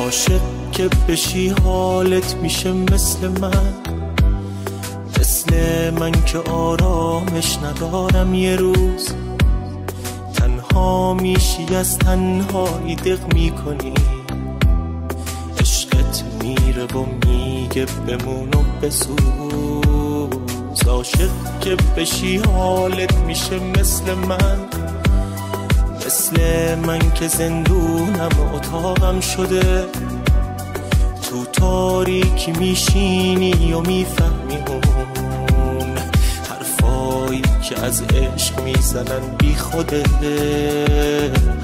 عاشق که بشی حالت میشه مثل من که آرامش ندارم یه روز. تنها میشی از تنهایی دق میکنی، عشقت میره و میگه بمون و بسوز. عاشق که بشی حالت میشه مثل من که زندونم و اتاقم شده. تو تاریکی میشینی و میفهمی اون حرفایی که از عشق میزنن بی خوده.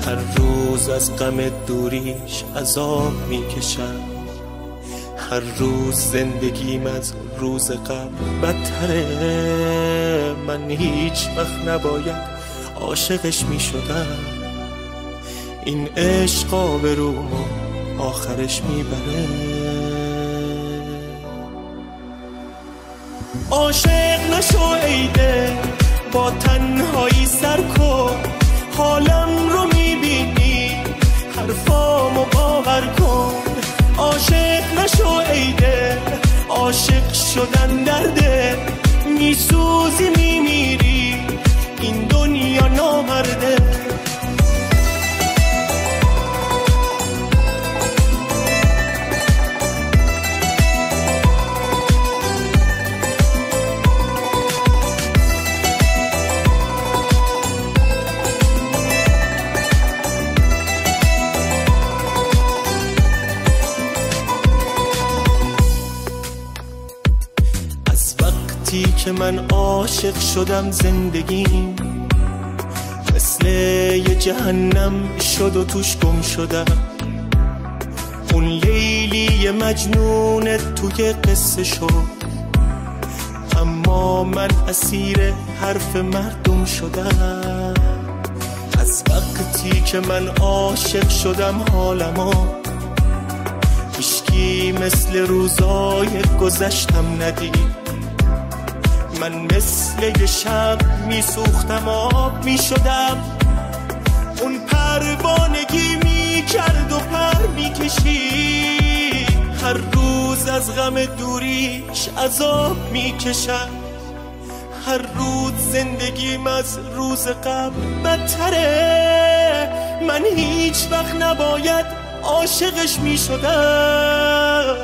هر روز از غم دوریش عذاب میکشم، هر روز زندگیم از روز قبل بدتره. من هیچ وقت نباید عاشقش میشدم، این عشق آبرومو آخرش میبره. عاشق نشو ایده با تنهایی سر کن، حالم رو میبینی حرفامو باور کن. عاشق نشو ایده، عاشق شدن درده، میسوزی میمیری این دنیا نامرده. از وقتی که من عاشق شدم زندگیم مثل یه جهنم شد و توش گم شدم. اون لیلی مجنون توی قصه شد، اما من اسیر حرف مردم شدم. از وقتی که من عاشق شدم حالمو هیچکی مثل روزای گذشتم ندید. من مثل یه شب میسوختم آب میشدم، اون پروانگی میکرد و پر میکشید. هر روز از غم دوریش عذاب میکشم، هر روز زندگیم از روز قبل بدتره. من هیچ وقت نباید عاشقش میشدم،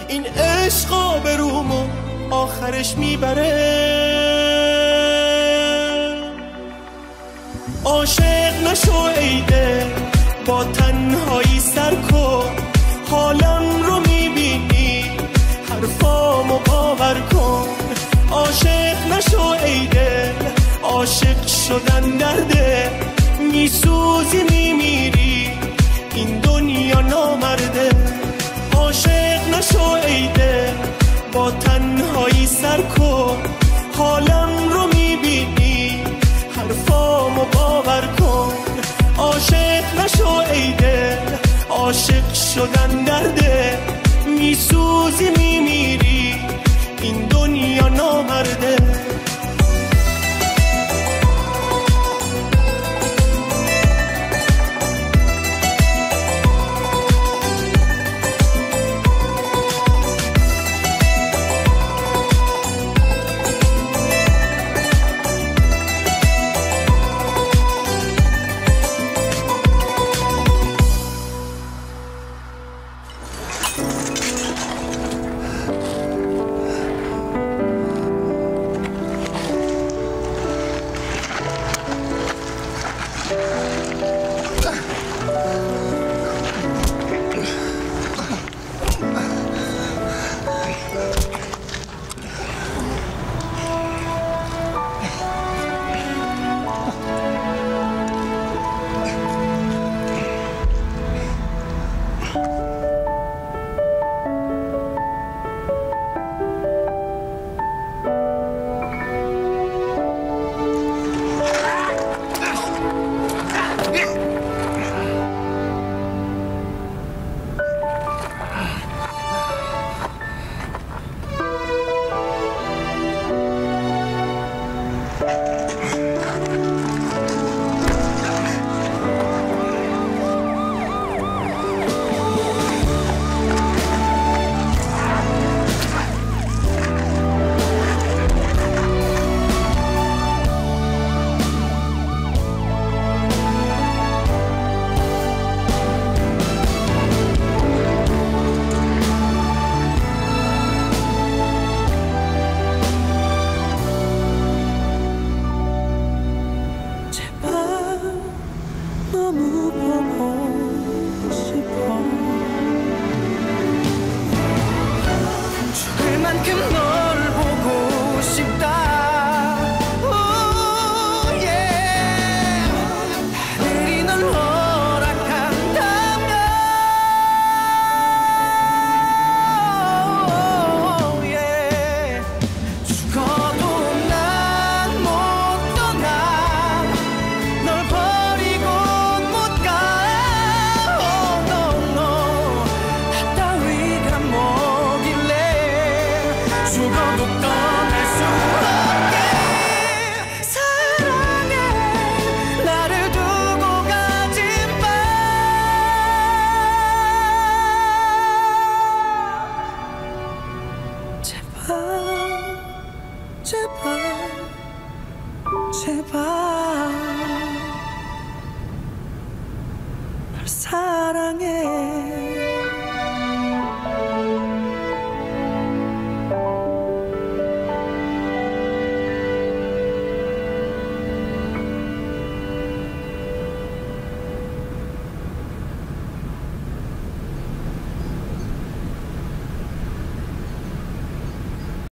این عشق آبرومو آخرش میبره. عاشق نشو ایده با تنهایی سر کن، حالم رو میبینی حرفامو باور کن. عاشق نشو ایده، عاشق شدن درده، میسوزی میمیری این دنیا نامرده. عاشق نشو ایده با تنهایی سر کن، حالم رو میبینی حرفامو باور کن. عاشق نشو ایده، عاشق شدن درده، میسوزی میمیری این دنیا نامرده. 제발 제발 날